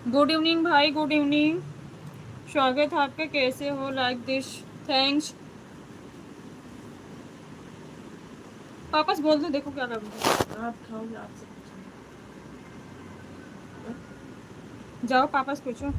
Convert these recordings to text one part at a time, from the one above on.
Good evening भाई, good evening. स्वागत है आपके, कैसे हो? Like this. थैंक्स। वापस बोल दो, देखो क्या कर। आप खाओ, आपसे जाओ, पापा से पूछो।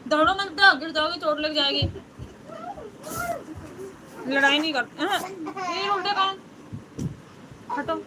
दौड़ो मत, गिर जाओगी, चोट लग जाएगी। लड़ाई नहीं करते हैं ये उल्टे काम। हटो।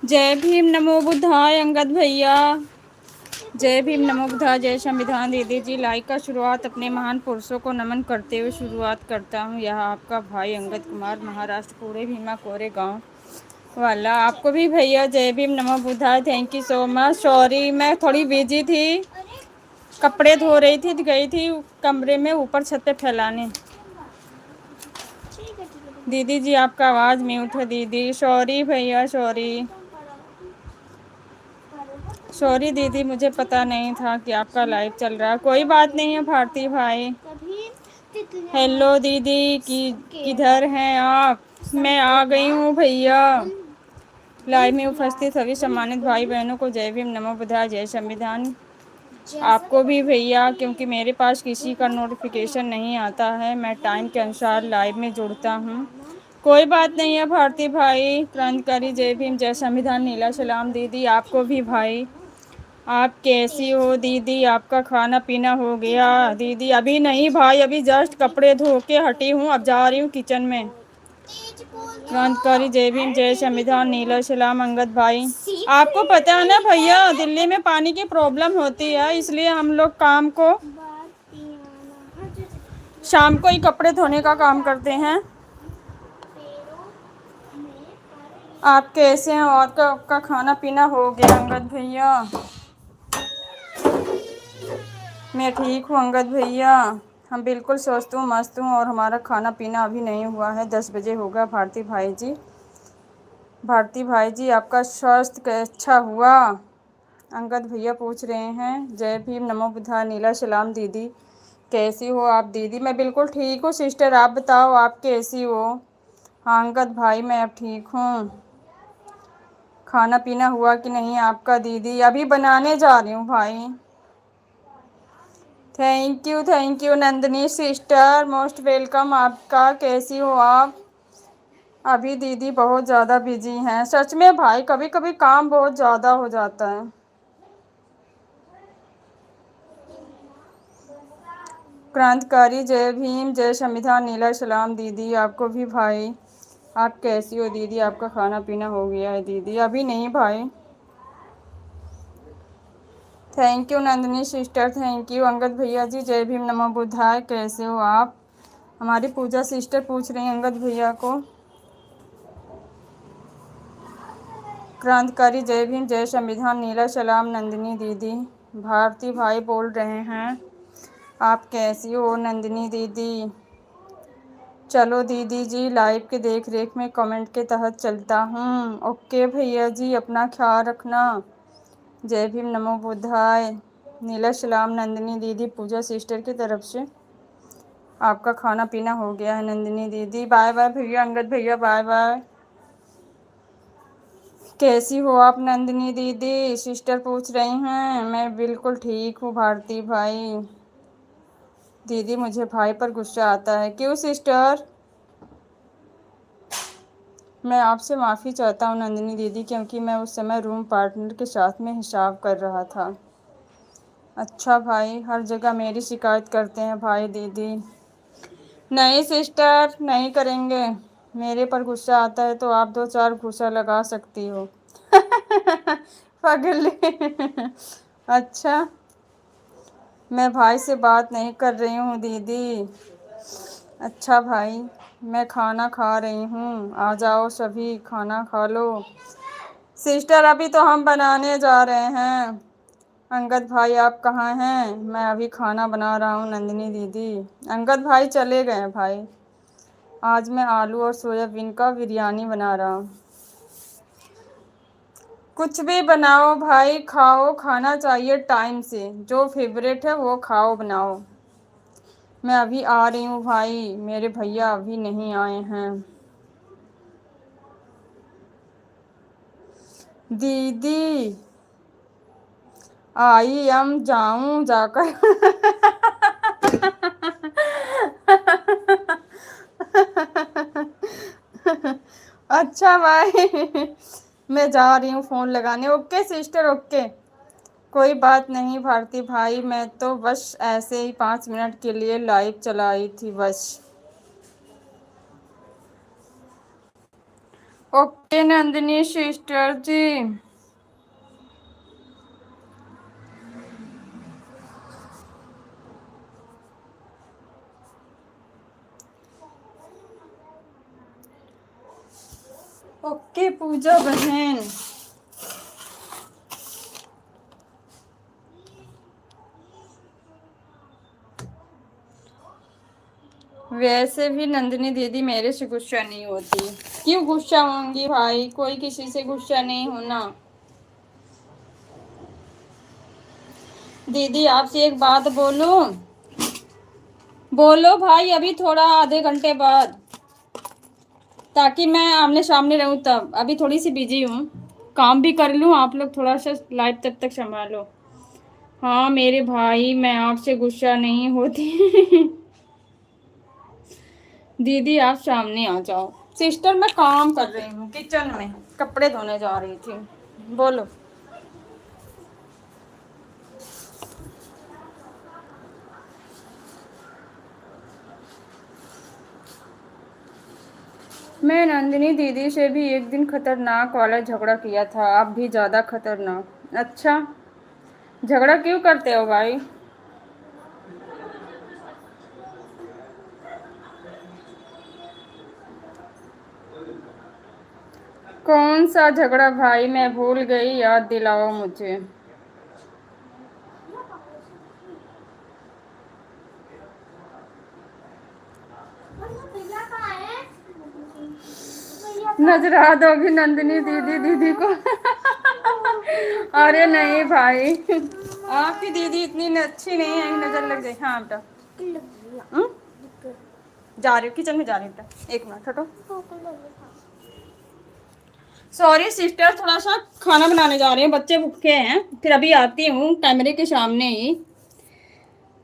जय भीम नमो बुद्धाय अंगद भैया। जय भीम नमो बुद्धाय जय संविधान। दीदी जी लाइक का शुरुआत अपने महान पुरुषों को नमन करते हुए शुरुआत करता हूँ। यह आपका भाई अंगद कुमार, महाराष्ट्र, पूरे भीमा कोरे गांव वाला। आपको भी भैया जय भीम नमो बुद्धाय। Thank you so much. Sorry मैं थोड़ी बिजी थी, कपड़े धो रही थी, गई थी कमरे में ऊपर छत पे फैलाने। दीदी जी आपका आवाज़ म्यूट है दीदी। सॉरी भैया, सॉरी सॉरी दीदी, मुझे पता नहीं था कि आपका लाइव चल रहा है। कोई बात नहीं है भारती भाई। हेलो दीदी, किधर हैं आप? मैं आ गई हूँ भैया। लाइव में उपस्थित सभी सम्मानित भाई बहनों को जय भीम नमो बुद्धाय जय संविधान। आपको भी भैया, क्योंकि मेरे पास किसी का नोटिफिकेशन नहीं आता है, मैं टाइम के अनुसार लाइव में जुड़ता हूँ। कोई बात नहीं है भारती भाई। क्रांतिकारी जय भीम जय संविधान। नीला सलाम दीदी आपको भी भाई। आप कैसी हो दीदी? आपका खाना पीना हो गया? दीदी अभी नहीं भाई, अभी जस्ट कपड़े धो के हटी हूँ, अब जा रही हूँ किचन में। क्रांतिकारी जय भीम जय संविधान। नीला सलाम अंगद भाई। आपको पता है ना भैया, दिल्ली में पानी की प्रॉब्लम होती है, इसलिए हम लोग काम को शाम को ही कपड़े धोने का काम करते हैं। आप कैसे हैं? और आपका खाना पीना हो गया अंगद भैया? मैं ठीक हूँ अंगद भैया, हम बिल्कुल स्वस्थ हूँ, मस्त हूँ, और हमारा खाना पीना अभी नहीं हुआ है, 10 बजे होगा। भारती भाई जी, भारती भाई जी आपका स्वास्थ्य अच्छा हुआ? अंगद भैया पूछ रहे हैं। जय भीम नमो बुद्धाय। नीला सलाम दीदी, कैसी हो आप? दीदी मैं बिल्कुल ठीक हूँ सिस्टर, आप बताओ आप कैसी हो? हाँ अंगद भाई मैं अब ठीक हूँ। खाना पीना हुआ कि नहीं आपका? दीदी अभी बनाने जा रही हूँ भाई। Thank you Nandini sister, most welcome आपका। कैसी हो आप? अभी दीदी बहुत ज़्यादा बिजी हैं, सच में भाई, कभी कभी काम बहुत ज़्यादा हो जाता है। क्रांतिकारी जय भीम जय संविधान। नीला सलाम दीदी आपको भी भाई। आप कैसी हो दीदी? आपका खाना पीना हो गया है दीदी? अभी नहीं भाई। Thank you Nandini sister, thank you Angad भैया जी। जय भीम नमो बुद्धाय, कैसे हो आप? हमारी पूजा सिस्टर पूछ रही हैं अंगद भैया को। क्रांतिकारी जय भीम जय संविधान। नीला सलाम नंदिनी दीदी। भारती भाई बोल रहे हैं। आप कैसी हो नंदिनी दीदी? चलो दीदी जी, लाइव के देख रेख में कमेंट के तहत चलता हूँ। ओके भैया जी, अपना ख्याल रखना। जय भीम नमो बुद्धाय। नीला सलाम नंदिनी दीदी, पूजा सिस्टर की तरफ से। आपका खाना पीना हो गया है नंदिनी दीदी। बाय बाय भैया, अंगद भैया बाय बाय। कैसी हो आप नंदिनी दीदी? सिस्टर पूछ रही हैं। मैं बिल्कुल ठीक हूँ भारती भाई। दीदी मुझे भाई पर गुस्सा आता है, क्यों सिस्टर? मैं आपसे माफ़ी चाहता हूँ नंदिनी दीदी, क्योंकि मैं उस समय रूम पार्टनर के साथ में हिसाब कर रहा था। अच्छा भाई, हर जगह मेरी शिकायत करते हैं भाई दीदी। नहीं सिस्टर, नहीं करेंगे। मेरे पर गुस्सा आता है तो आप 2-4 घूंसा लगा सकती हो। पगली। अच्छा, मैं भाई से बात नहीं कर रही हूँ दीदी। अच्छा भाई, मैं खाना खा रही हूँ, आ जाओ सभी खाना खा लो। सिस्टर अभी तो हम बनाने जा रहे हैं। अंगद भाई आप कहाँ हैं? मैं अभी खाना बना रहा हूँ नंदिनी दीदी। अंगद भाई चले गए हैं भाई। आज मैं आलू और सोयाबीन का बिरयानी बना रहा हूँ। कुछ भी बनाओ भाई, खाओ, खाना चाहिए टाइम से, जो फेवरेट है वो खाओ बनाओ। मैं अभी आ रही हूँ भाई, मेरे भैया अभी नहीं आए हैं। दीदी आई हम जाऊं जाकर। अच्छा भाई, मैं जा रही हूँ फ़ोन लगाने। Okay sister, okay. कोई बात नहीं भारती भाई, मैं तो बस ऐसे ही 5 मिनट के लिए लाइव चलाई थी बस। ओके नंदिनी सिस्टर जी। ओके पूजा बहन। वैसे भी नंदिनी दीदी मेरे से गुस्सा नहीं होती। क्यों गुस्सा होंगी भाई, कोई किसी से गुस्सा नहीं होना। दीदी आपसे एक बात बोलूं? बोलो भाई, अभी थोड़ा आधे घंटे बाद, ताकि मैं आमने सामने रहूं। तब अभी थोड़ी सी बिजी हूँ, काम भी कर लूं। आप लोग थोड़ा सा लाइव तब तक संभालो। हाँ मेरे भाई, मैं आपसे गुस्सा नहीं होती। दीदी आप सामने आ जाओ। सिस्टर मैं काम कर रही हूँ किचन में, कपड़े धोने जा रही थी। बोलो। मैं नंदिनी दीदी से भी एक दिन खतरनाक वाला झगड़ा किया था, आप भी ज़्यादा खतरनाक। अच्छा, झगड़ा क्यों करते हो भाई? कौन सा झगड़ा भाई, मैं भूल गई, याद दिलाओ मुझे। नजरा दोगी नंदिनी दीदी दीदी को? अरे नहीं भाई, आपकी दीदी इतनी अच्छी नहीं है, नजर लग जाए। हाँ बेटा। हम्म? जा रही हूँ किचन में, जा रही हूँ बेटा, एक मिनट हटो। सॉरी सिस्टर, थोड़ा सा खाना बनाने जा रहे हैं, बच्चे भूखे हैं। फिर अभी आती हूँ कैमरे के सामने ही।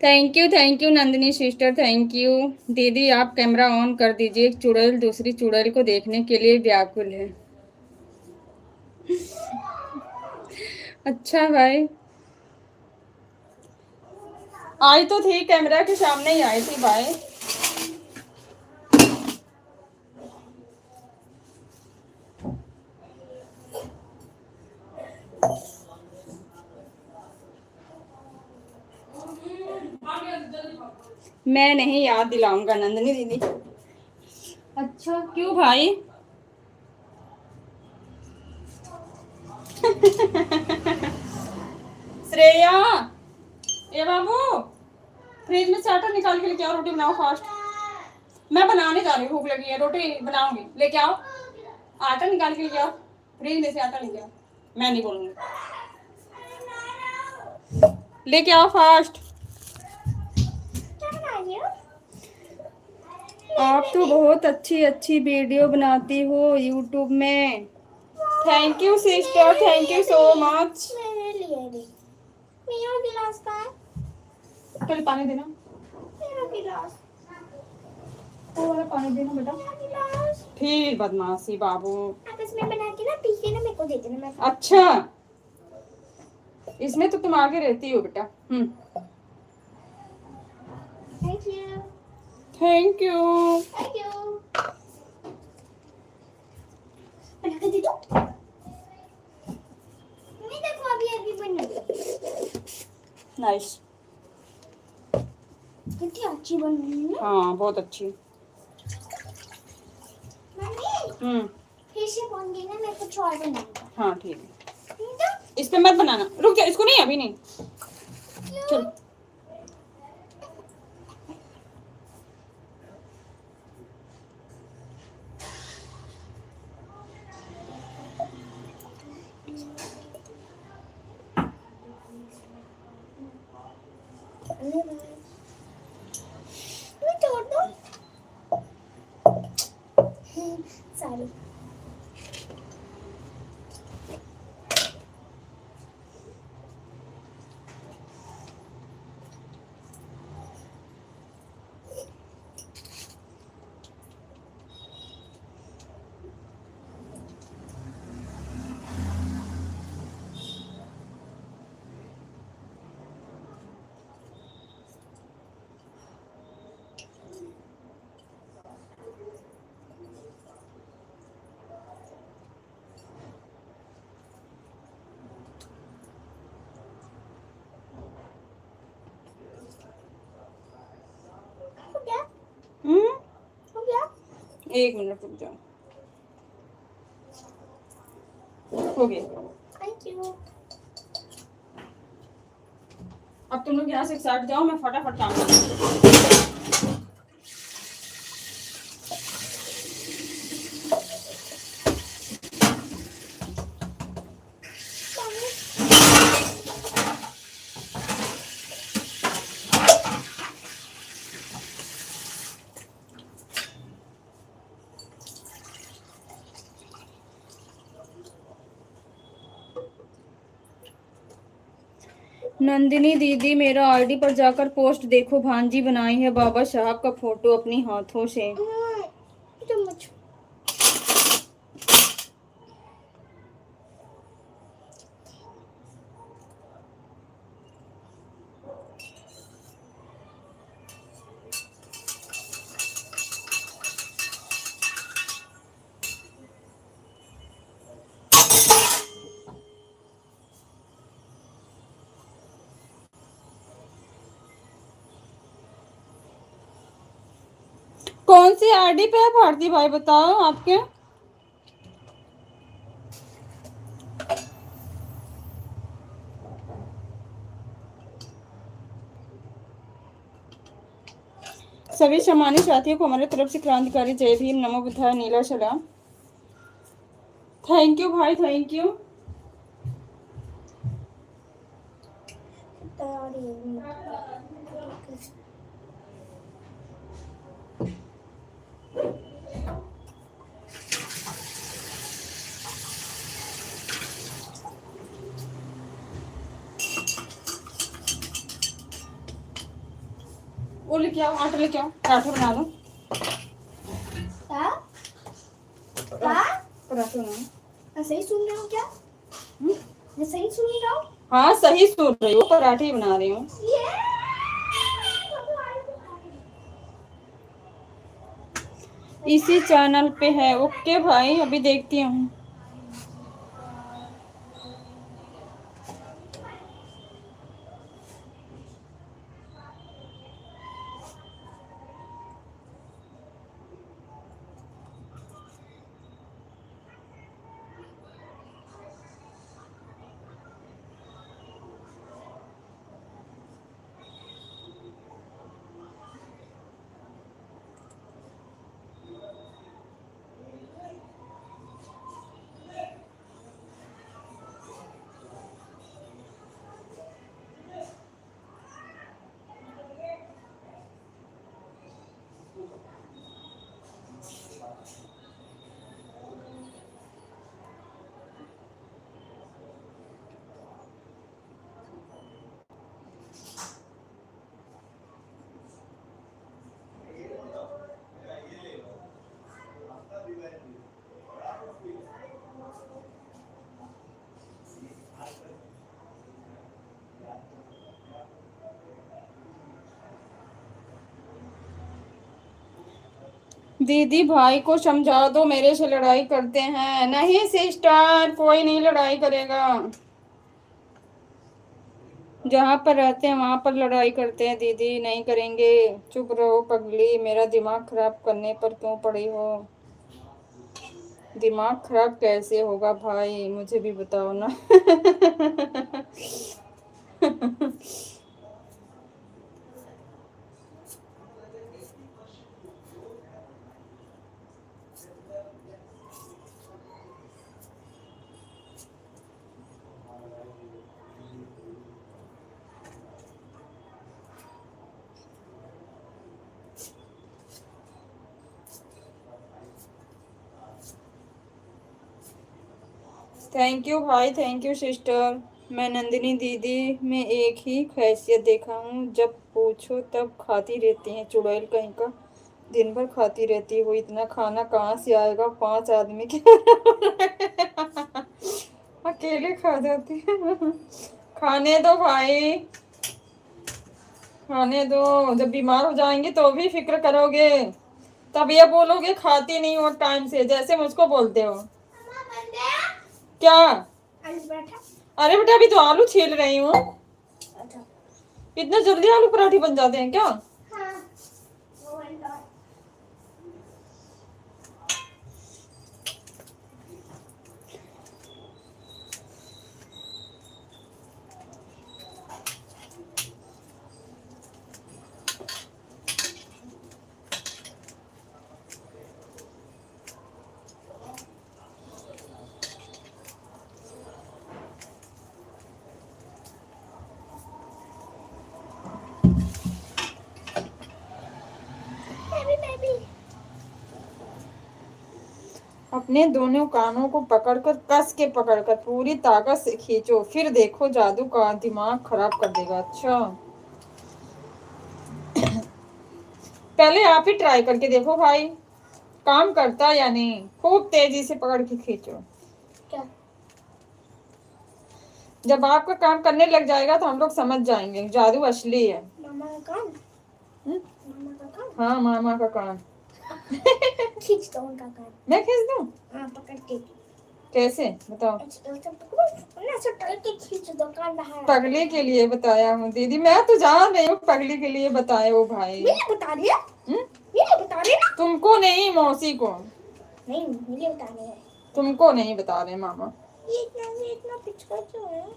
Thank you Nandini sister, thank you. दीदी आप कैमरा ऑन कर दीजिए, एक चुड़ैल दूसरी चुड़ैल को देखने के लिए व्याकुल है। अच्छा भाई, आई तो थी, कैमरा के सामने ही आई थी भाई। मैं नहीं याद दिलाऊंगा नंदिनी दीदी। अच्छा क्यों भाई? श्रेया, ए बाबू, फ्रिज में से आटा निकाल के लेके आओ, रोटी बनाओ फास्ट। मैं बनाने जा रही हूँ, भूख लगी है, रोटी बनाऊंगी, लेके आओ। आटा निकाल के लेके आओ, फ्रिज में से आटा लेके आओ। मैं नहीं बोलूंगी, लेके आओ फास्ट। आप तो बहुत अच्छी अच्छी वीडियो बनाती हो यूट्यूब में। Thank you sister, thank you so much. मेरा गिलास कहाँ है? चल पानी देना। मेरा गिलास, वो वाला पानी देना बेटा। गिलास। फिर बदमाशी बाबू। आप इसमें बना के ना पी के ना मेरे को दे देना। मैं अच्छा, इसमें तो तुम आगे रहती हो बेटा। Thank you thank you thank you. बना के दे दो। नहीं देखो, अभी अभी बनी। नाइस, कितनी अच्छी बन रही है। हाँ बहुत अच्छी। मम्मी फिर से बन गई ना, मैं कुछ और बनाऊंगा। हाँ ठीक है, इस पे मत बनाना, रुक जा, इसको नहीं, अभी नहीं। चल मैं तोड़ दूं? सॉरी। एक मिनट रुक जाओ, हो गया। Thank you. अब तुम लोग यहाँ से सट जाओ, मैं फटाफट काम करूँ। नंदिनी दीदी मेरा आईडी पर जाकर पोस्ट देखो, भांजी बनाई है बाबा साहब का फोटो अपनी हाथों से। कौन सी आईडी पे है भारती भाई, बताओ आपके। सभी सम्मानित साथियों को हमारे तरफ से क्रांतिकारी जय भीम, नमो बुद्धाय, नीला सलाम। थैंक यू भाई, थैंक यू। वो लेके आओ, आटा लेके आओ, पराठा बना लो। पराठा बना लो। सही सुन रहे हो क्या? मैं सही सुन रहा हूँ? हाँ सही सुन रही हूँ, पराठे ही बना रही हूँ। इसी चैनल पे है। ओके भाई, अभी देखती हूँ। दीदी भाई को समझा दो, मेरे से लड़ाई करते हैं। नहीं सिस्टर, कोई नहीं लड़ाई करेगा। जहाँ पर रहते हैं वहां पर लड़ाई करते हैं दीदी, नहीं करेंगे। चुप रहो पगली, मेरा दिमाग खराब करने पर क्यों पड़ी हो। दिमाग खराब कैसे होगा भाई, मुझे भी बताओ ना। थैंक यू भाई, थैंक यू सिस्टर। मैं नंदिनी दीदी में एक ही खैसियत देखा हूँ, जब पूछो तब खाती रहती हैं, चुड़ैल कहीं का। दिन भर खाती रहती है वो, इतना खाना कहाँ से आएगा 5 आदमी के। अकेले खा जाती है। खाने दो भाई, खाने दो। जब बीमार हो जाएंगे तो भी फिक्र करोगे, तब ये बोलोगे खाती नहीं हो टाइम से, जैसे मुझको बोलते हो। क्या? अरे बेटा अभी तो आलू छील रही हूँ। इतना जल्दी आलू पराठे बन जाते हैं क्या? अपने दोनों कानों को पकड़कर कस के पकड़कर पूरी ताकत से खींचो, फिर देखो जादू का दिमाग खराब कर देगा। अच्छा, पहले आप ही ट्राई करके देखो भाई, काम करता या नहीं। खूब तेजी से पकड़ के खींचो। क्या? जब आपका काम करने लग जाएगा तो हम लोग समझ जाएंगे जादू असली है। मामा का कान? मामा का कान? हाँ, मामा का कान। खींच दो उनका कान। मैं खींच दूं? हाँ, पकड़ के। कैसे बताओ? खींच दो कान बाहर। पगली के लिए बताया हूँ दीदी, मैं तो जान रही हूँ पगली के लिए बताए हो भाई। मुझे बता दिया? मुझे बता रहे ना? तुमको नहीं, मौसी को। नहीं, मुझे बता रहे हैं। तुमको नहीं बता रहे मामा। ये इतना पिचका क्यों है?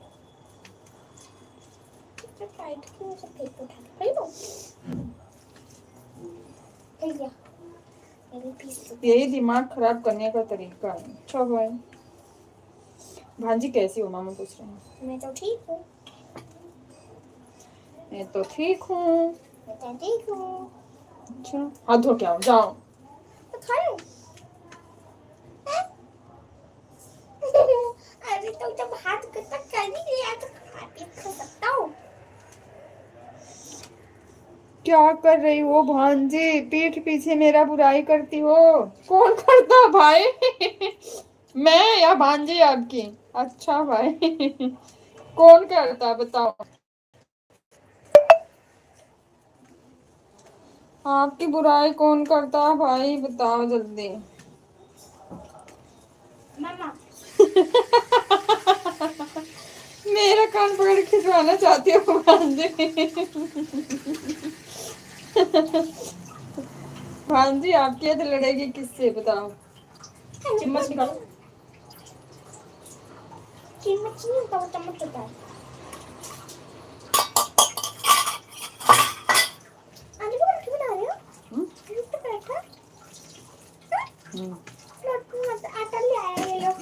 इतना टाइट क्यों है? सब फेंक उठा के फेंक दो। भैया, मेरे पीस दो। यही दिमाग खराब करने का तरीका है। अच्छा भाई, भांजी कैसी हो? मामा पूछ रहे हैं। मैं तो ठीक हूँ। मैं तो ठीक हूँ। मैं तो ठीक हूँ। अच्छा, हाथ धो के आओ, जाओ। तो खा लो। अरे तो जब हाथ तक कर ही लिया तो खा सकता हूँ। क्या कर रही हो भांजी? पीठ पीछे मेरा बुराई करती हो? कौन करता भाई? मैं या भांजी आपकी? अच्छा भाई, कौन करता बताओ? आपकी बुराई कौन करता भाई, बताओ जल्दी। मामा। मेरा कान पकड़ के खिंचवाना चाहती हो भांजी? भांजी आपकी तो लड़ेगी किससे बताओ? चम्मच निकालो। चम्मच नहीं होता, वो चम्मच होता है। आलू का पराठा बना रहे हो? आलू का पराठा? आटा ले आया ये लोग।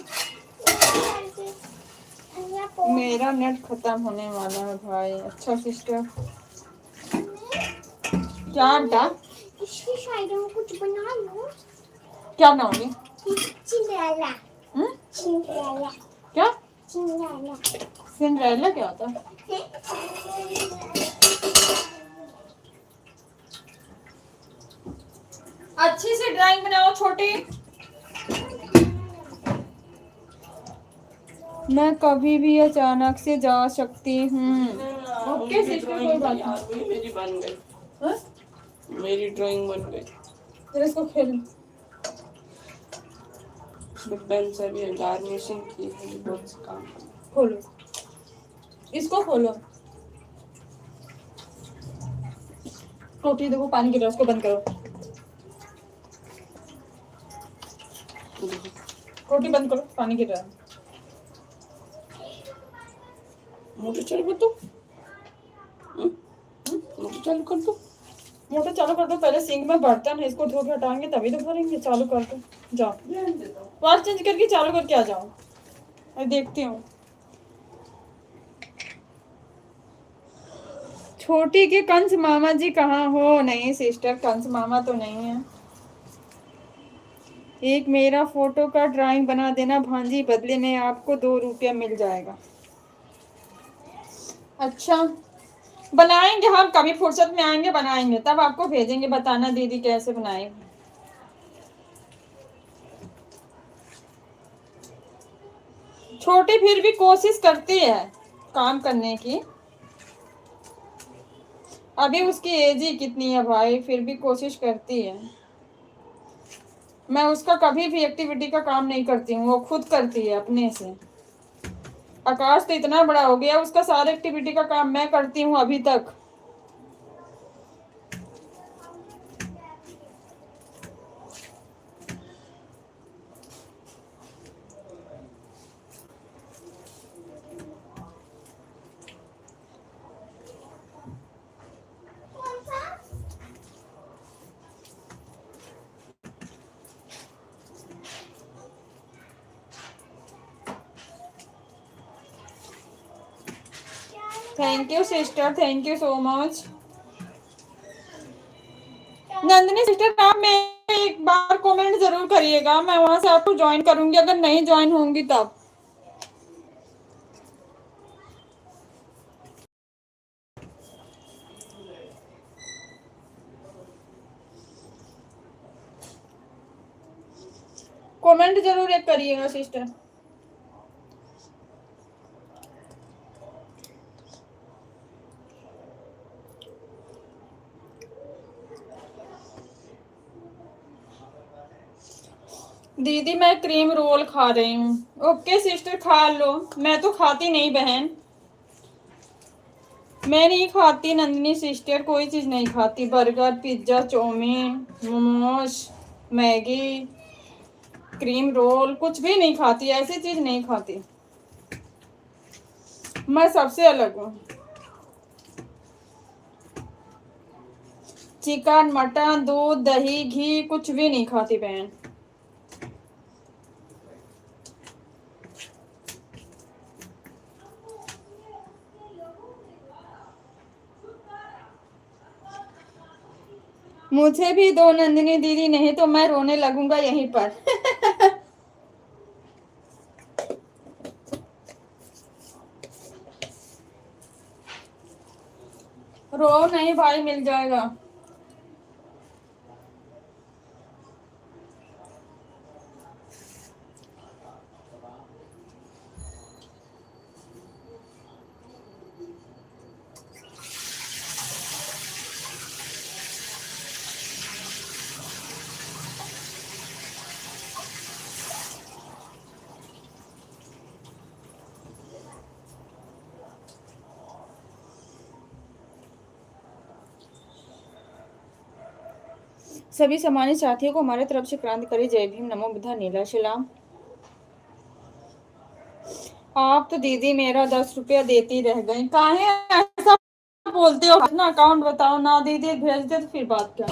मेरा नेट खत्म होने वाला है भाई। अच्छा सिस्टर, क्या आटा? इसकी साइड में कुछ बना लो। क्या बनाओगे? चिंडेरेला। चिंडेरेला। क्या? चिंडेरेला। सिंड्रेला क्या होता है? अच्छी से ड्राइंग बनाओ छोटी। मैं कभी भी अचानक से जा सकती हूँ। ओके सिस्टर, कोई बात नहीं। मेरी बन गई। हाँ? मेरी ड्राइंग बन गई। फिर इसको खेल। पेन से भी गार्निशिंग की है, बहुत से काम। खोलो, इसको खोलो। टोटी देखो, पानी गिर रहा है, उसको बंद करो। टोटी बंद करो, पानी गिर रहा है। मोटर चालू कर दो। मोटर चालू कर दो। मोटर चालू कर दो। पहले सिंक में बर्तन है, इसको धो के हटाएंगे तभी तो भरेंगे। चालू कर दो, जाओ वाल चेंज करके चालू करके आ जाओ। मैं देखती हूँ। छोटी के कंस मामा जी कहाँ हो? नहीं सिस्टर, कंस मामा तो नहीं है। एक मेरा फोटो का ड्राइंग बना देना भांजी, बदले में आपको 2 रुपया मिल जाएगा। अच्छा, बनाएंगे हम, कभी फुर्सत में आएंगे बनाएंगे, तब आपको भेजेंगे, बताना दीदी कैसे बनाएंगे। छोटी फिर भी कोशिश करती है काम करने की। अभी उसकी एज ही कितनी है भाई, फिर भी कोशिश करती है। मैं उसका कभी भी एक्टिविटी का काम नहीं करती हूँ, वो खुद करती है अपने से। आकाश तो इतना बड़ा हो गया, उसका सारा एक्टिविटी का काम मैं करती हूँ अभी तक। Thank you sister, thank you so much. Nandini sister, आप मैं एक बार कमेंट जरूर करिएगा, मैं वहां से आपको ज्वाइन करूंगी अगर नहीं ज्वाइन होंगी तब। कमेंट जरूर एक करिएगा सिस्टर। दीदी मैं क्रीम रोल खा रही हूँ। ओके सिस्टर खा लो, मैं तो खाती नहीं बहन, मैं नहीं खाती नंदिनी सिस्टर, कोई चीज नहीं खाती। Burger, pizza, chow mein, momos, Maggi, cream roll कुछ भी नहीं खाती, ऐसी चीज नहीं खाती। मैं सबसे अलग हूँ। चिकन, मटन, दूध, दही, घी कुछ भी नहीं खाती बहन। मुझे भी दो नंदिनी दीदी, नहीं तो मैं रोने लगूंगा यहीं पर। रो नहीं भाई, मिल जाएगा। सभी सम्मानित साथियों को हमारे तरफ से क्रांतिकारी जय भीम, नमो बुद्धा, नीला शिलाम। आप तो दीदी मेरा 10 रुपया देती रह गई, काहे ऐसा बोलते हो? अपना अकाउंट बताओ ना दीदी, भेज दे तो फिर बात क्या।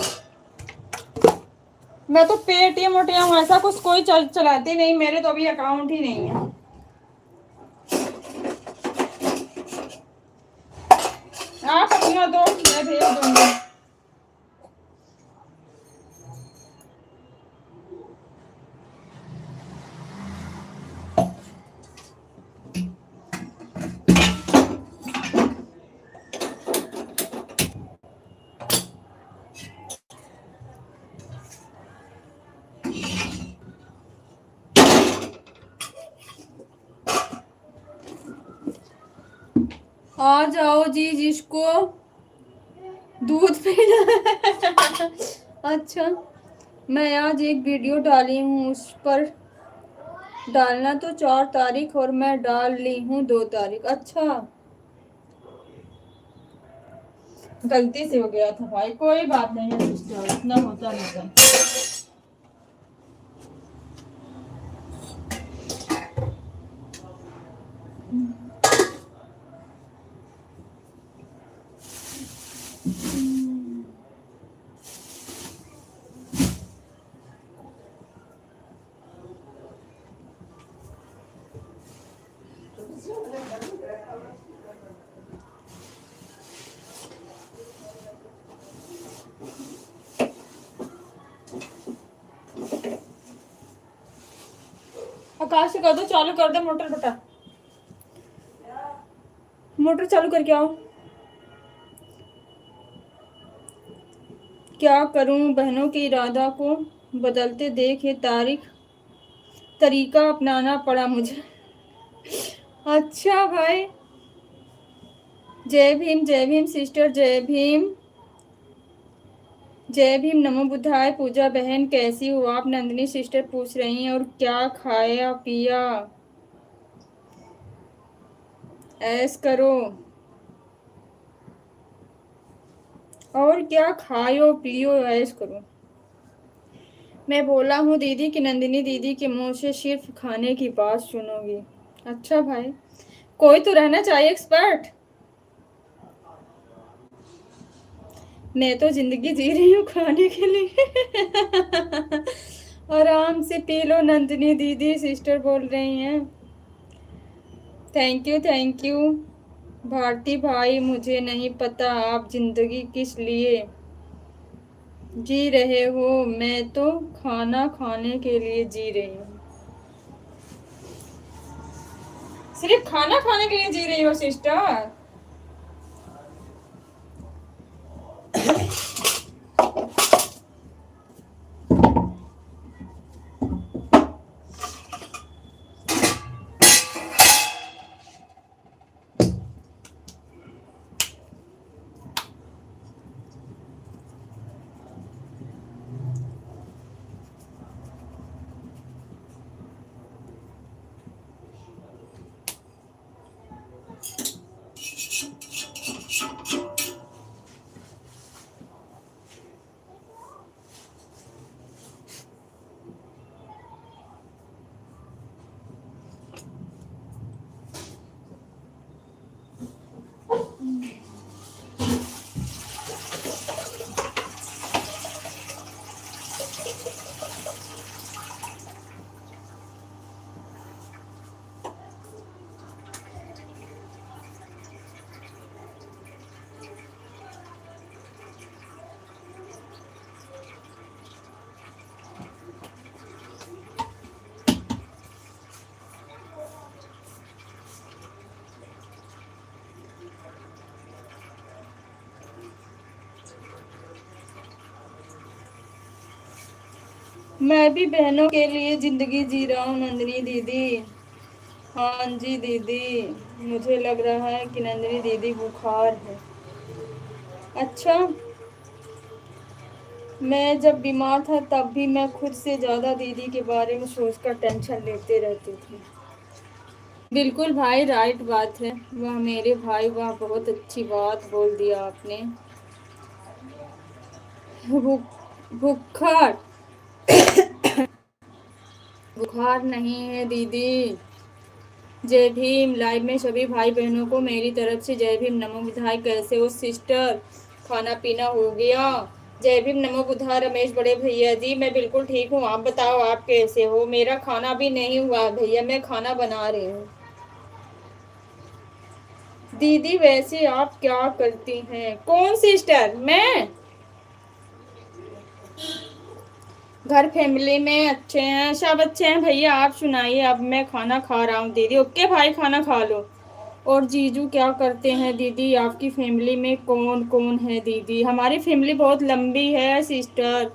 मैं तो पेटीएम वोटीएम ऐसा कुछ कोई चलाती नहीं, मेरे तो अभी अकाउंट ही नहीं है। आप अपना दो, मैं भेज दूंगी। आ जाओ जी, जिसको दूध पीना। अच्छा, मैं आज एक वीडियो डाली हूँ, उस पर डालना तो 4 तारीख और मैं डाल ली हूँ 2 तारीख। अच्छा, गलती से हो गया था भाई, कोई बात नहीं है सिस्टर, इतना होता रहता है। आकाश से कर दो, चालू कर दे मोटर, बेटा मोटर चालू करके आओ। क्या करूं, बहनों के इरादा को बदलते देख ये तरीका अपनाना पड़ा मुझे। अच्छा भाई, जय भीम सिस्टर, जय भीम, जय भीम, नमो बुद्धाय। पूजा बहन कैसी हो आप? नंदिनी सिस्टर पूछ रही हैं, और क्या खाया पिया? ऐस करो, और क्या खाओ पियो, ऐस करो। मैं बोला हूँ दीदी कि नंदिनी दीदी के मुंह से सिर्फ खाने की बात सुनोगी। अच्छा भाई, कोई तो रहना चाहिए एक्सपर्ट। मैं तो जिंदगी जी रही हूँ खाने के लिए। आराम से पी लो नंदिनी दीदी, सिस्टर बोल रही हैं। थैंक यू भारती भाई, मुझे नहीं पता आप जिंदगी किस लिए जी रहे हो? मैं तो खाना खाने के लिए जी रही हूँ। सिर्फ खाना खाने के लिए जी रही हो सिस्टर? मैं भी बहनों के लिए जिंदगी जी रहा हूँ नंदिनी दीदी। हाँ जी दीदी, मुझे लग रहा है कि नंदिनी दीदी बुखार है। अच्छा, मैं जब बीमार था तब भी मैं खुद से ज़्यादा दीदी के बारे में सोचकर टेंशन लेते रहती थी। बिल्कुल भाई, राइट बात है। वाह मेरे भाई वाह, बहुत अच्छी बात बोल दिया आपने। बुखार बुखार नहीं है दीदी। जय भीम। लाइव में सभी भाई बहनों को मेरी तरफ से जय भीम नमो बुधाई। कैसे हो सिस्टर? खाना पीना हो गया? जय भीम नमो बुधाई रमेश बड़े भैया जी। मैं बिल्कुल ठीक हूँ, आप बताओ आप कैसे हो? मेरा खाना भी नहीं हुआ भैया, मैं खाना बना रही हूँ। दीदी वैसे आप क्या करती हैं? कौन सिस्टर? मैं घर फैमिली में अच्छे हैं, सब अच्छे हैं भैया। आप सुनाइए। अब मैं खाना खा रहा हूँ दीदी। ओके भाई, खाना खा लो। और जीजू क्या करते हैं दीदी? आपकी फैमिली में कौन कौन है दीदी? हमारी फैमिली बहुत लंबी है सिस्टर।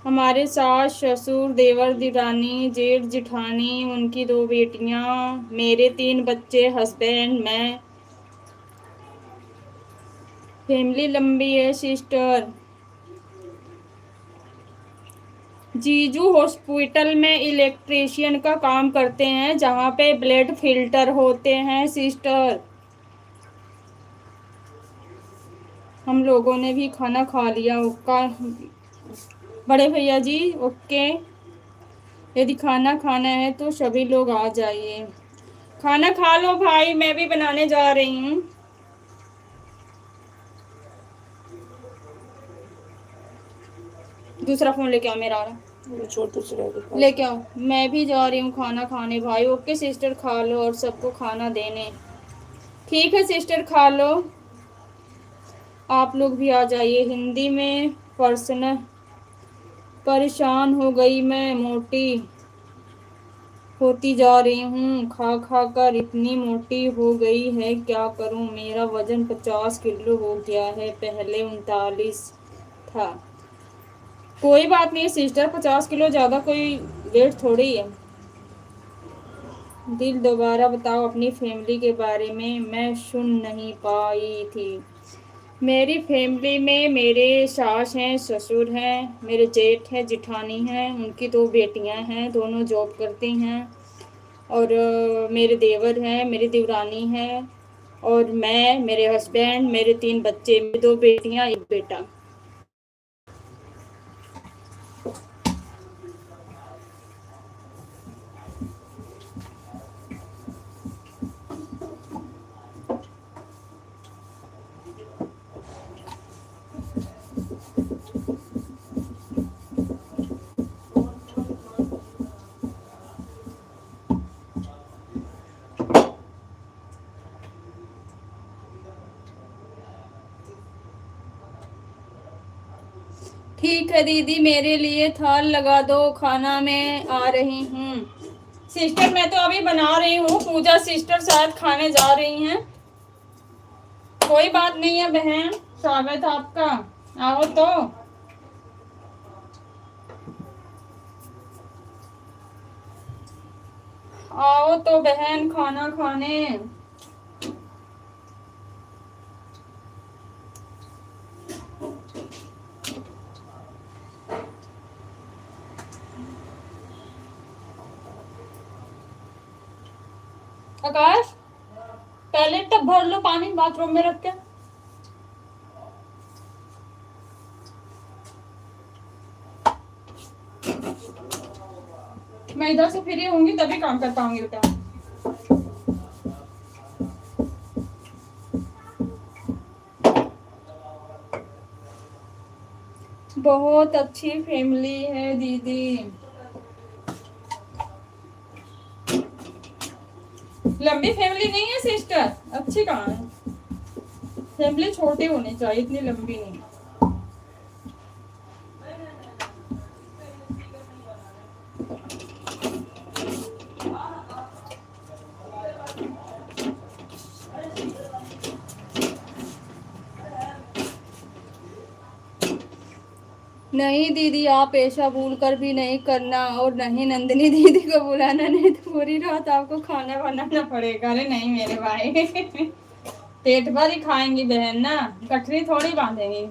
हमारे सास ससुर देवर दिरानी जेठ जिठानी, उनकी 2 बेटियां, मेरे 3 बच्चे, हस्बैंड, मैं। फैमिली लंबी है सिस्टर। जीजू हॉस्पिटल में इलेक्ट्रिशियन का काम करते हैं, जहाँ पे ब्लड फिल्टर होते हैं सिस्टर। हम लोगों ने भी खाना खा लिया। ओका बड़े भैया जी, ओके। यदि खाना खाना है तो सभी लोग आ जाइए। खाना खा लो भाई, मैं भी बनाने जा रही हूँ। दूसरा फोन लेके आओ, मेरा आ रहा। छोड़ दूसरा लेके आओ, मैं भी जा रही हूँ खाना खाने भाई। ओके सिस्टर, खा लो और सबको खाना देने। ठीक है सिस्टर, खा लो। आप लोग भी आ जाइए। हिंदी में पर्सनल। परेशान हो गई मैं, मोटी होती जा रही हूँ। खा खा कर इतनी मोटी हो गई है, क्या करूँ? मेरा वजन 50 किलो हो गया है, पहले 39 था। कोई बात नहीं सिस्टर, 50 किलो ज़्यादा कोई वेट थोड़ी है। दिल दोबारा बताओ अपनी फैमिली के बारे में, मैं सुन नहीं पाई थी। मेरी फैमिली में मेरे सास हैं, ससुर हैं, मेरे जेठ हैं, जिठानी हैं, उनकी 2 बेटियां हैं, दोनों जॉब करती हैं। और मेरे देवर हैं, मेरी देवरानी है, और मैं, मेरे हस्बैंड, मेरे 3 बच्चे, मेरी 2 बेटियां, 1 बेटा। ठीक है दीदी, मेरे लिए थाल लगा दो, खाना मैं आ रही हूँ। सिस्टर मैं तो अभी बना रही हूँ, पूजा सिस्टर शायद खाने जा रही हैं। कोई बात नहीं है बहन, स्वागत है आपका, आओ तो। आओ तो बहन खाना खाने। आकाश, पहले टब भर लो पानी बाथरूम में रख के। मैं इधर से फ्री होंगी तभी काम कर पाऊंगी बेटा। बहुत अच्छी फैमिली है दीदी। लंबी फैमिली नहीं है सिस्टर, अच्छी कहाँ है। फैमिली छोटी होनी चाहिए, इतनी लंबी नहीं। नहीं दीदी, आप ऐसा भूल कर भी नहीं करना, और नहीं नंदिनी दीदी को बुलाना, नहीं तो पूरी रात आपको खाना बनाना पड़ेगा। अरे नहीं मेरे भाई पेट भर ही खाएंगी बहन ना, गठरी थोड़ी बांधेंगी।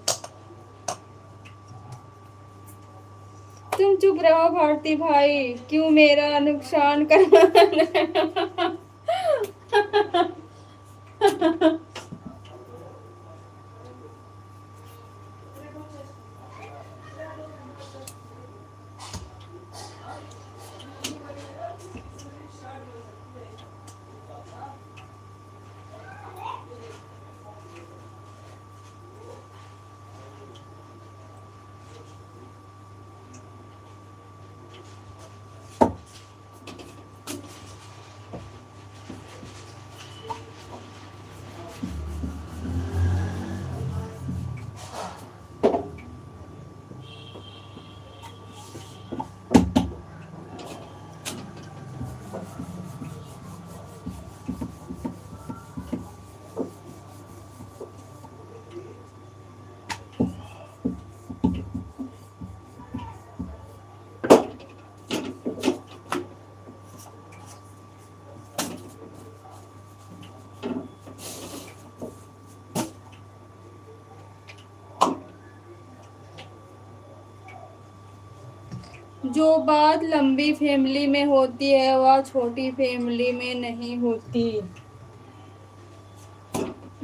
तुम चुप रहो भारती भाई, क्यों मेरा नुकसान करना। जो बात लंबी फैमिली में होती है वह छोटी फैमिली में नहीं होती।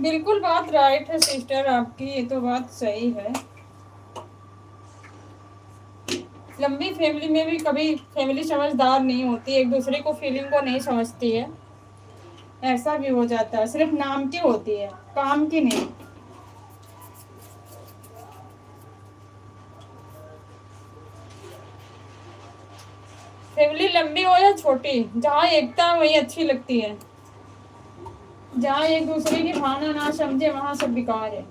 बिल्कुल बात राइट है सिस्टर आपकी, ये तो बात सही है। लंबी फैमिली में भी कभी फैमिली समझदार नहीं होती, एक दूसरे को फीलिंग को नहीं समझती है, ऐसा भी हो जाता है। सिर्फ नाम की होती है, काम की नहीं। फैमिली लंबी हो या छोटी, जहाँ एकता है वही अच्छी लगती है। जहाँ एक दूसरे की भावना ना समझे वहां सब बेकार है।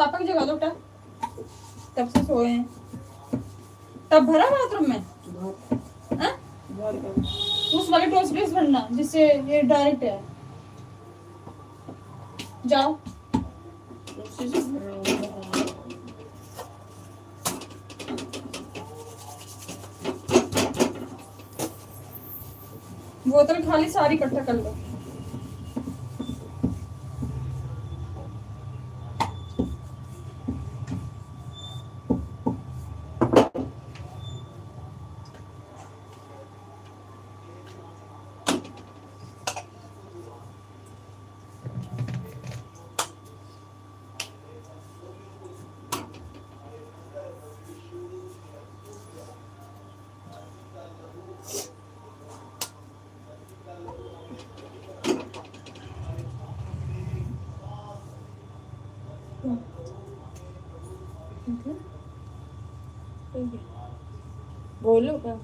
पापा की जगह दो उठा, तब से सोए हैं। तब भरा बाथरूम में हाँ? उस वाले टॉस प्लीज भरना जिससे ये डायरेक्ट है। जाओ बोतल खाली सारी इकट्ठा कर लो। बोलो क्या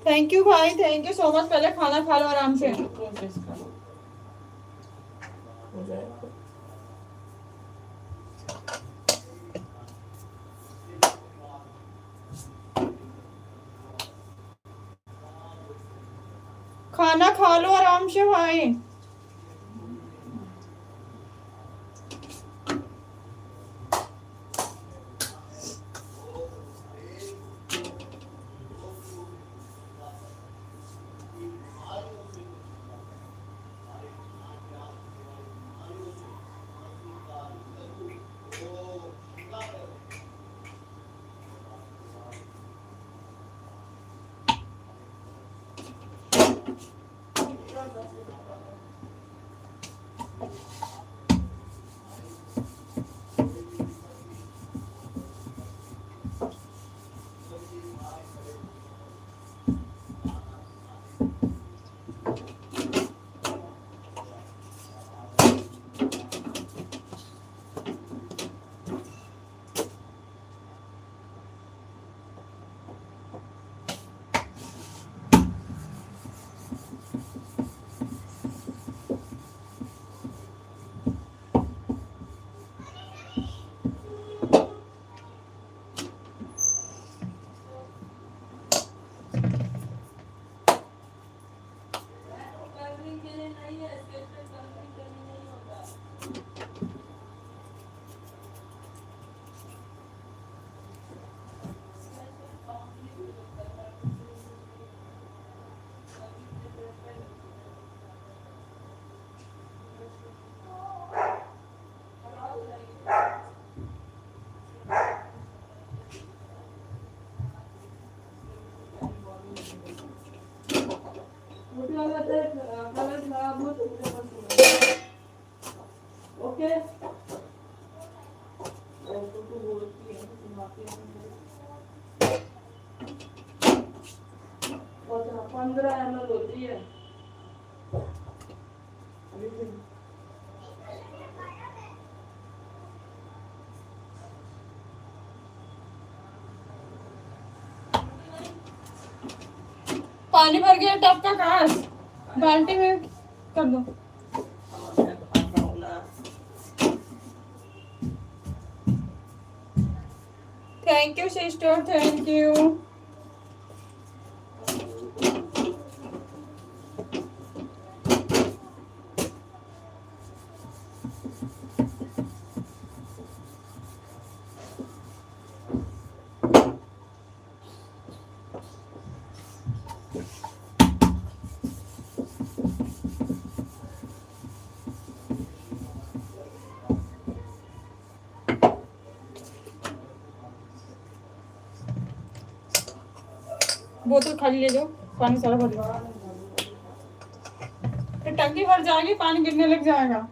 थैंक यू भाई, थैंक यू सो मच। पहले खाना खा लो आराम से। खाना खा लो आराम से भाई। ओके 15 ml होती है। पानी भर गया टब का काश बाल्टी में कर दो। Thank you sister, thank you. बोतल खाली ले जाओ, पानी सारा भर लो। तो टंकी भर जाएगी, पानी गिरने लग जाएगा।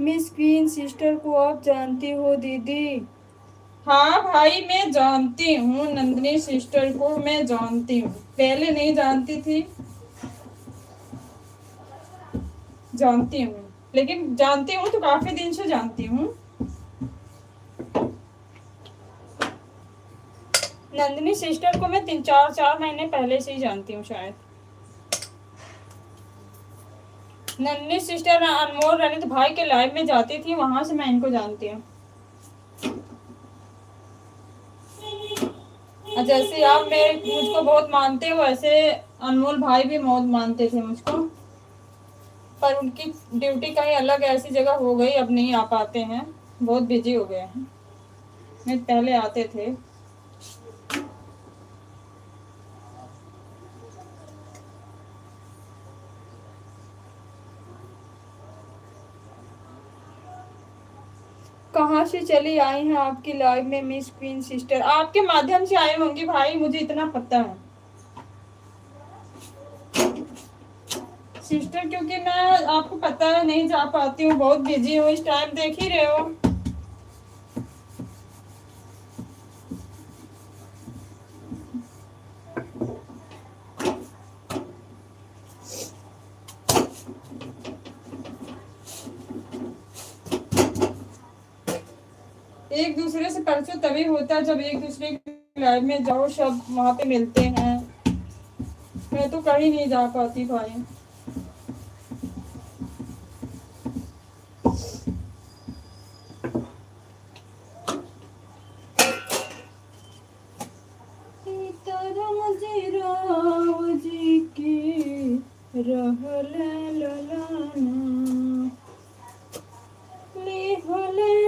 मिस क्वीन सिस्टर को आप जानती हो दीदी? हाँ भाई, मैं जानती हूँ नंदिनी सिस्टर को, मैं जानती हूँ। पहले नहीं जानती थी, जानती हूँ, लेकिन जानती हूँ तो काफी दिन से जानती हूँ। नंदिनी सिस्टर को मैं 3-4 महीने पहले से ही जानती हूँ शायद। नन्ही सिस्टर अनमोल रनित भाई के लाइव में जाती थी, वहां से मैं इनको जानती हूँ। जैसे आप मुझको बहुत मानते हो, वैसे अनमोल भाई भी बहुत मानते थे मुझको, पर उनकी ड्यूटी कहीं अलग ऐसी जगह हो गई, अब नहीं आ पाते हैं, बहुत बिजी हो गए हैं। नहीं पहले आते थे। कहाँ से चली आई हैं आपकी लाइव में मिस क्वीन सिस्टर? आपके माध्यम से आई होंगी भाई, मुझे इतना पता है सिस्टर, क्योंकि मैं आपको पता है नहीं जा पाती हूँ, बहुत बिजी हूँ इस टाइम, देख ही रहे हो। एक दूसरे से परिचय तभी होता है जब एक दूसरे की लाइव में जाओ, सब वहां पे मिलते हैं। मैं तो कहीं नहीं जा पाती भाई।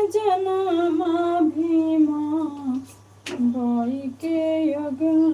जनमा भीमा भाई के अगन।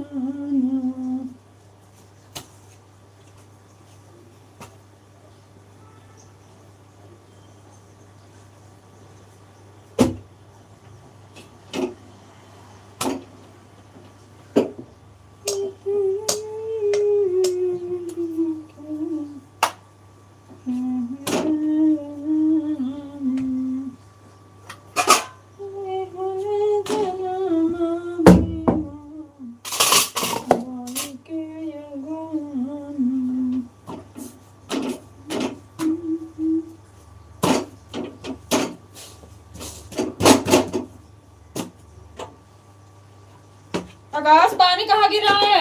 आकाश पानी कहाँ गिर रहा है?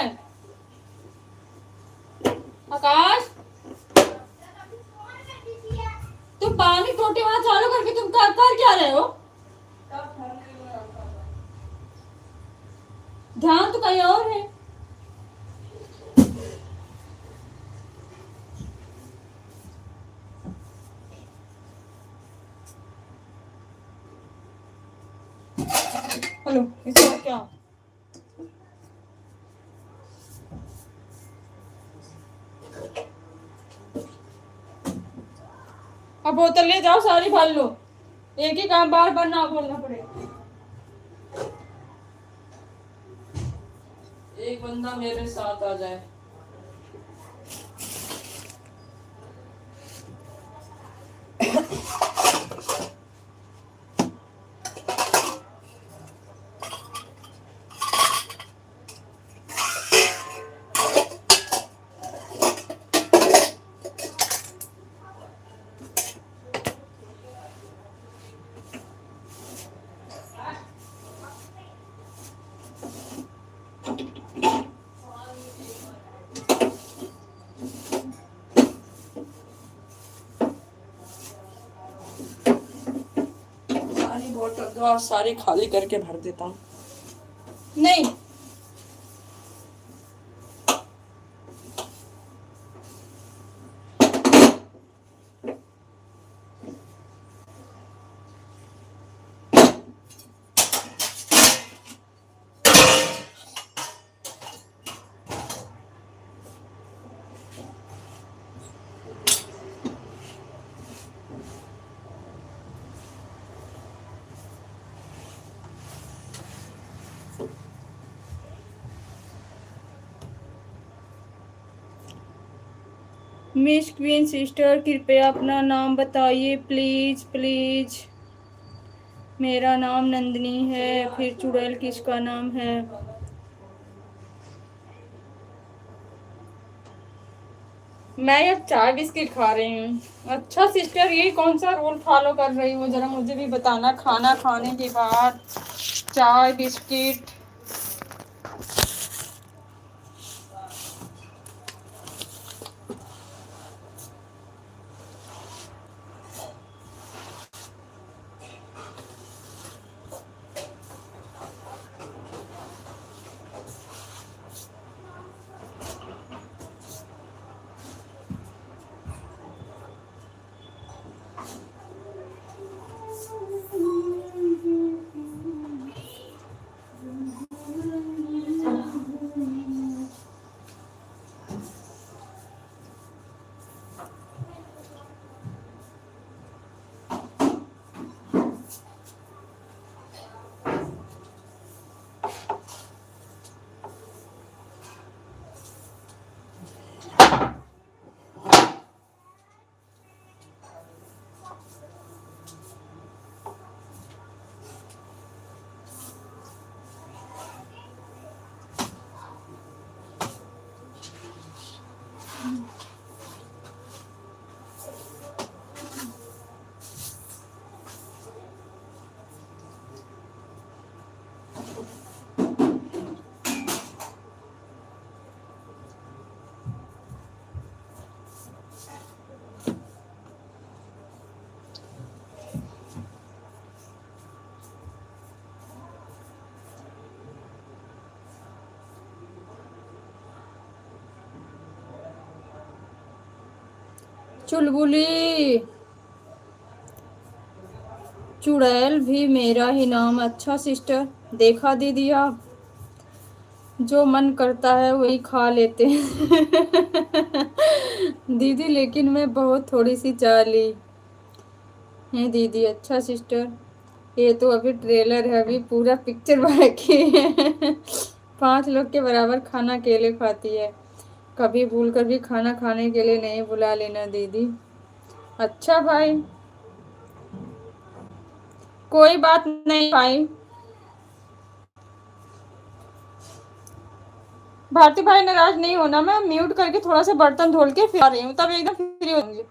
आकाश तुम पानी टोटी वहां चालू करके तुम कर क्या रहे हो? ध्यान तो कहीं और है। हेलो इसका क्या? अब बोतल ले जाओ सारी भर लो। एक ही काम बार बार ना बोलना पड़े। एक बंदा मेरे साथ आ जाए। सारी बोतल दो, सारी खाली करके भर देता हूँ। नहीं मिस क्वीन सिस्टर कृपया अपना नाम बताइए प्लीज प्लीज। मेरा नाम नंदिनी है। फिर चुड़ैल किसका नाम है? मैं अब चाय बिस्किट खा रही हूँ। अच्छा सिस्टर ये कौन सा रूल फॉलो कर रही हो जरा मुझे भी बताना। खाना खाने के बाद चाय बिस्किट। चुलबुली चुड़ैल भी मेरा ही नाम। अच्छा सिस्टर देखा दीदी आप जो मन करता है वही खा लेते हैं दीदी लेकिन मैं बहुत थोड़ी सी चाली है दीदी। अच्छा सिस्टर ये तो अभी ट्रेलर है अभी पूरा पिक्चर बाकी है 5 लोग के बराबर खाना अकेले खाती है। कभी भूल कर भी खाना खाने के लिए नहीं बुला लेना दीदी। अच्छा भाई कोई बात नहीं भाई। भारती भाई नाराज नहीं होना। मैं म्यूट करके थोड़ा सा बर्तन धोल के फिर आ रही हूँ तब एकदम फ्री होंगे।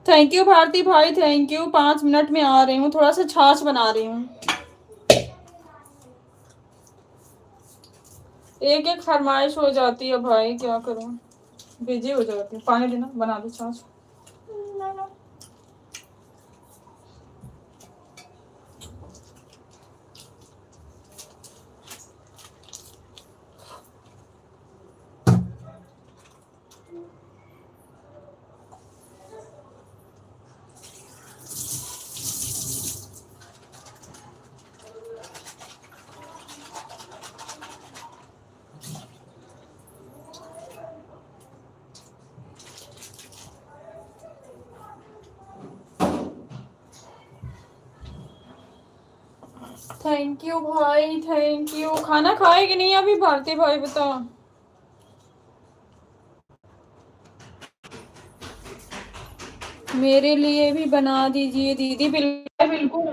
थैंक यू भारती भाई, थैंक यू। 5 मिनट में आ रही हूँ, थोड़ा सा छाछ बना रही हूँ। एक एक फरमाइश हो जाती है भाई, क्या करूँ, बिजी हो जाती हूँ। पानी देना, बना दो छाछ। थैंक यू भाई, थैंक यू। खाना खाए कि नहीं अभी भारती भाई, बताओ। मेरे लिए भी बना दीजिए दीदी, बिल्कुल बिल्कुल।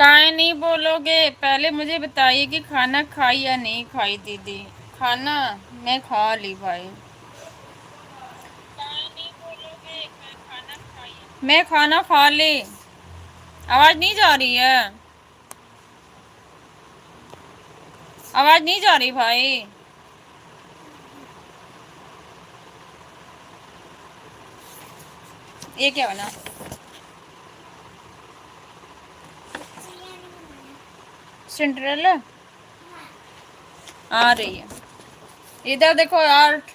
काहे नहीं बोलोगे? पहले मुझे बताइए कि खाना खाई या नहीं खाई दीदी। खाना मैं खा ली भाई। मैं खाना खा ली। आवाज नहीं जा रही है? आवाज नहीं जा रही भाई? ये क्या बना? सिंड्रेला आ रही है। इधर देखो आर्ट।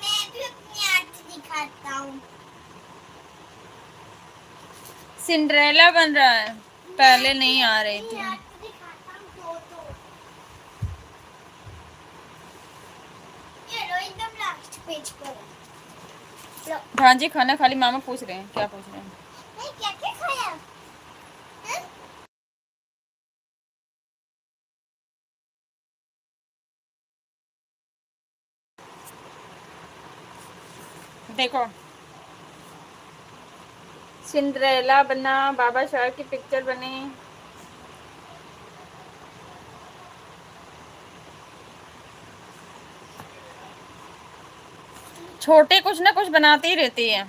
मैं भी अपनी आर्ट दिखाता हूँ। सिंड्रेला बन रहा है। पहले नहीं आ रही थी। आर्ट दिखाता हूँ दो। ये लो एकदम लास्ट पेज पर है। लो। भांजी खाना खा ली? मामा पूछ रहे हैं। क्या पूछ रहे हैं? नहीं क्या क्या खाया? हैं? देखो सिंड्रेला बना, बाबा शाह की पिक्चर बनी। छोटे कुछ ना कुछ बनाती ही रहती है।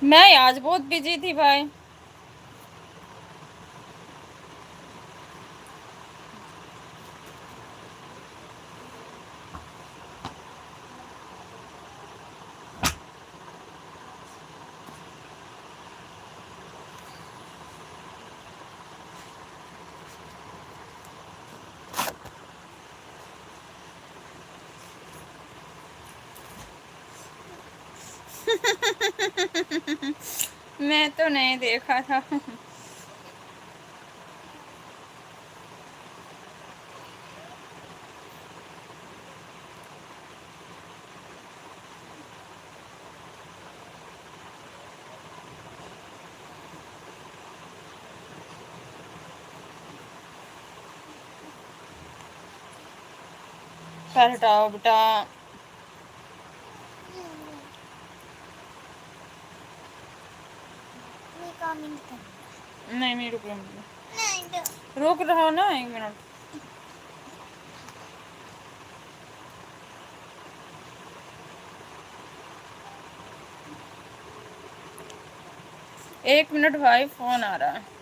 मैं आज बहुत बिजी थी भाई। मैं तो नहीं देखा था। पैर हटाओ बेटा। मैं कमेंट कर। नहीं नहीं रुक नहीं तो रुक रहो ना 1 मिनट। एक मिनट भाई फोन आ रहा है।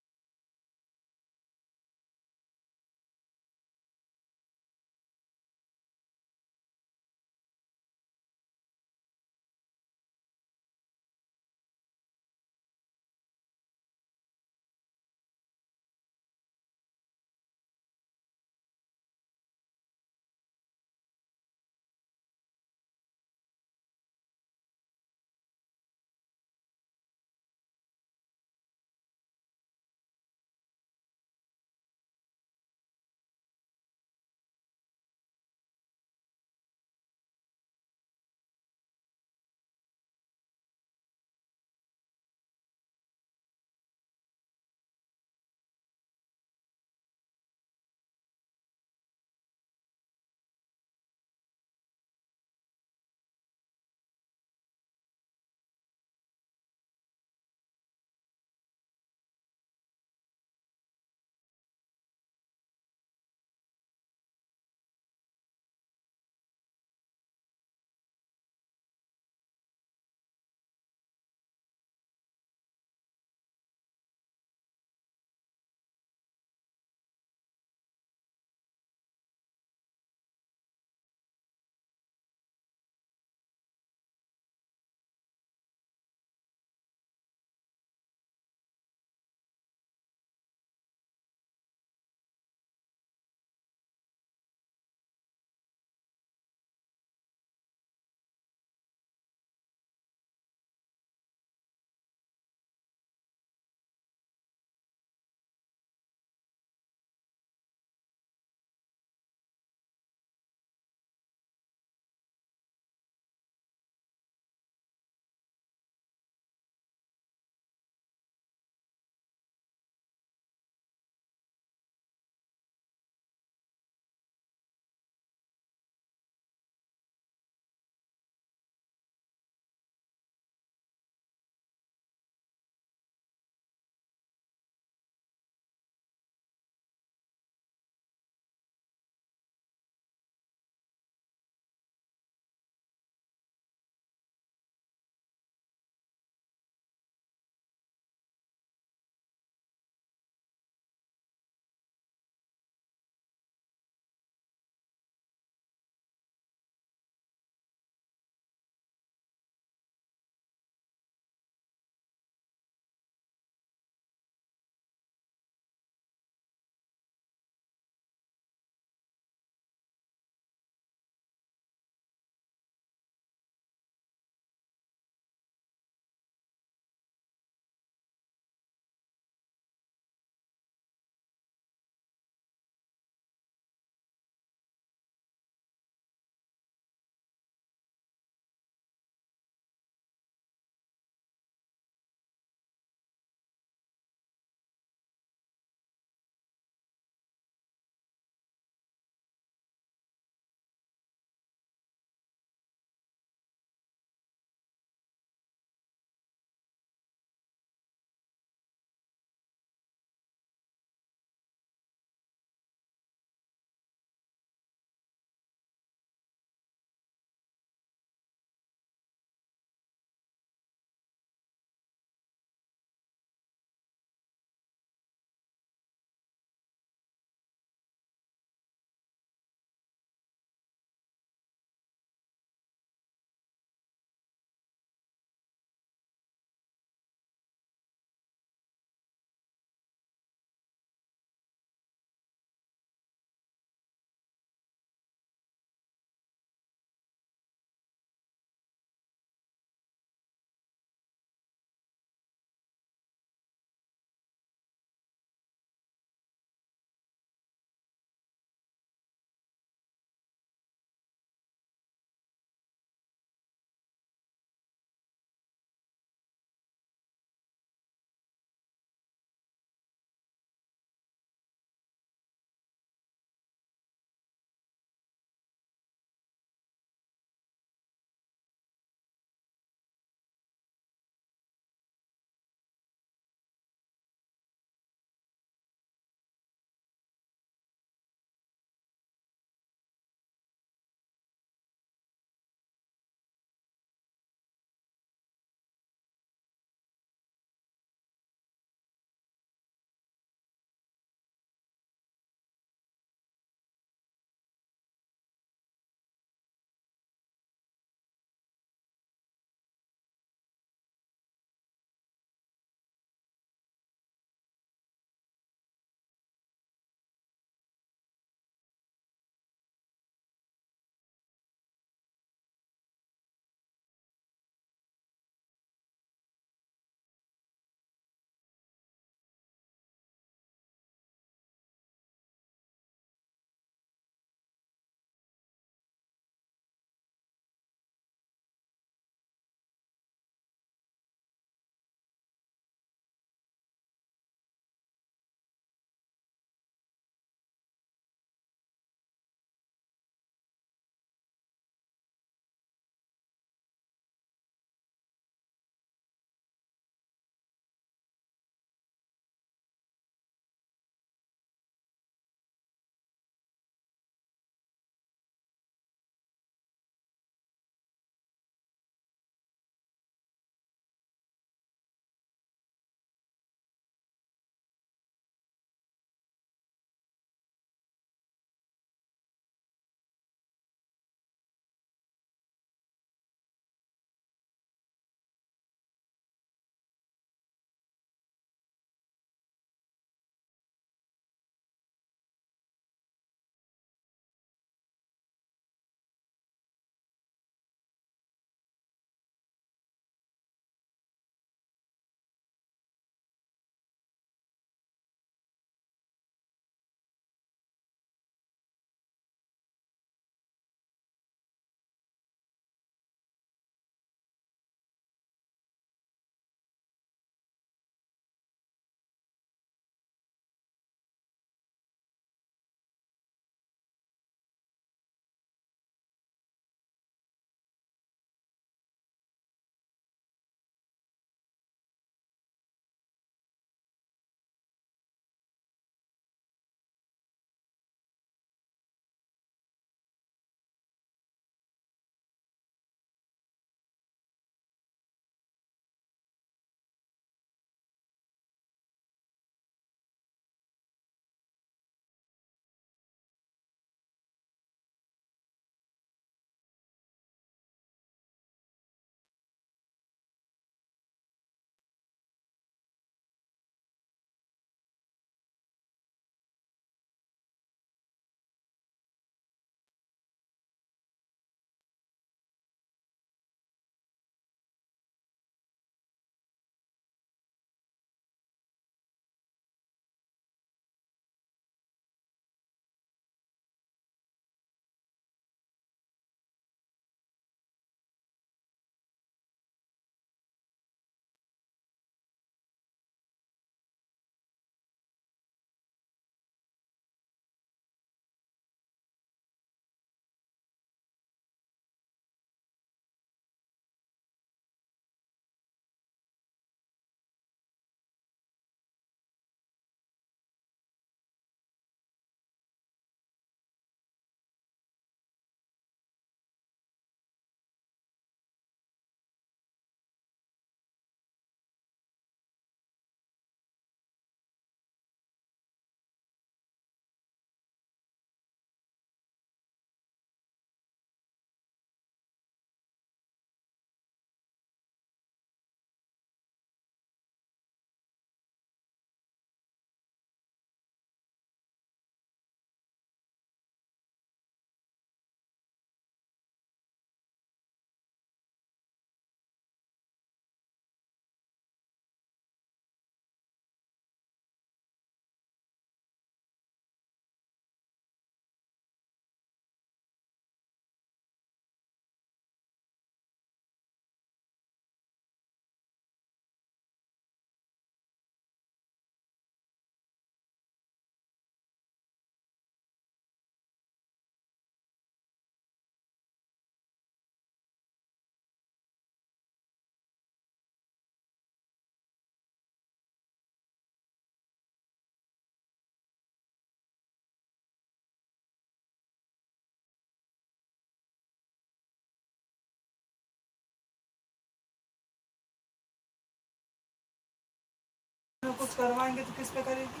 कुछ करवाएंगे तो किस पे करेगी?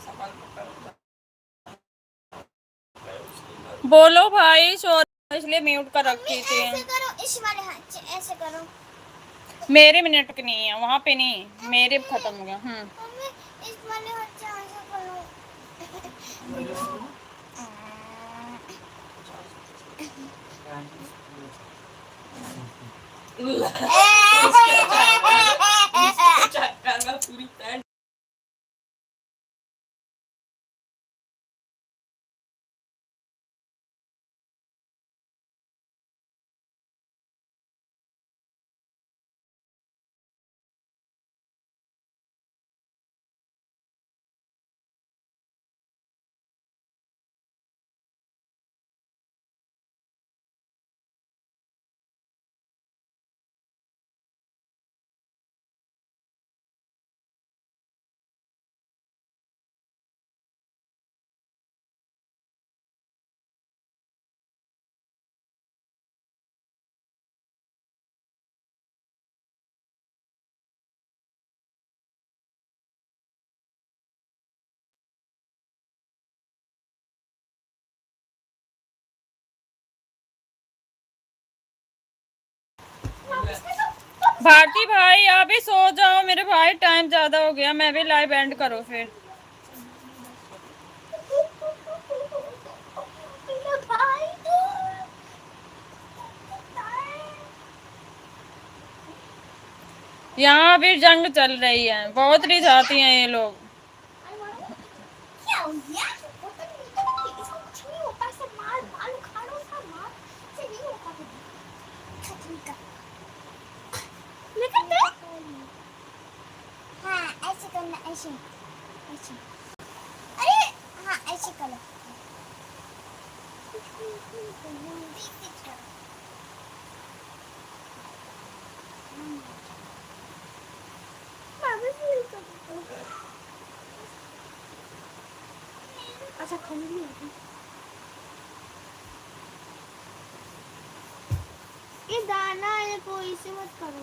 सवाल पकड़ बोलो भाई, सॉरी इसलिए म्यूट कर रखी थी। ऐसे करो, इस वाले हाथ से ऐसे करो। मेरे मिनट की नहीं है, वहाँ पे नहीं, मेरे खत्म हो गया। मम्मी इस वाले हाथ से ऐसे करो। चक्कर में पूरी पैंट भारती भाई आप भी सो जाओ मेरे भाई, टाइम ज्यादा हो गया, मैं भी लाइव एंड करो फिर। मेरा भाई यहाँ भी जंग चल रही है, बहुत रिझाती हैं ये लोग। क्या हो गया? इसको कुछ नहीं होता, इसे मार मार उखाड़ो, इसका मार से नहीं होता कुछ। खत्म कर। लेकिन हाँ ऐसे करना, ऐसे ऐसे। अरे हाँ ऐसे करो। अच्छा खड़ी है ये दाना है, कोई से मत करो।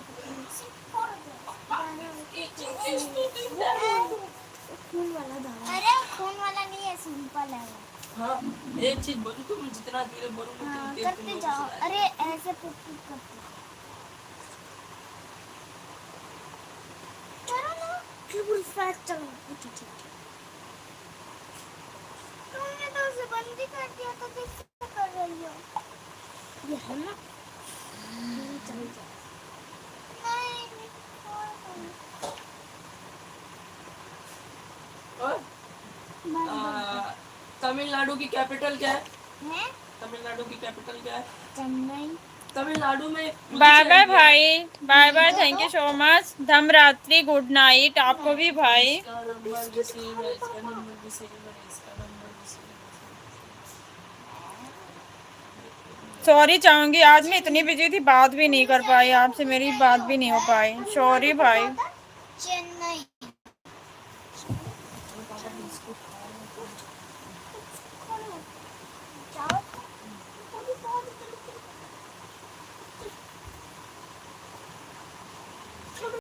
खून वाला दाना। अरे खून वाला नहीं है, सिंपल है वो। हाँ एक चीज बोलूं, तुम जितना धीरे बोलोगे हाँ, उतनी करते जाओ। अरे ऐसे पुट करते करो ना, फिर पूरी फास्ट चलो। तुमने तो उसे बंद ही कर दिया, तो किससे कर रही हो? ये है ना, चल जाओ। नहीं और तमिलनाडु की कैपिटल क्या है? हैं? तमिलनाडु की कैपिटल क्या है? चेन्नई। तमिलनाडु में बाय बाय भाई, bye bye, thank you so much. धमरात्रि, गुड नाइट आपको भी भाई। इसका नंबर भी सेम है, इसका नंबर भी सेम है, इसका नंबर भी सेम है। सॉरी चाहूंगी, आज मैं इतनी बिजी थी, बात भी नहीं कर पाई आपसे, मेरी बात भी नहीं हो पाई, सॉरी भाई। चेन्नई। जाओ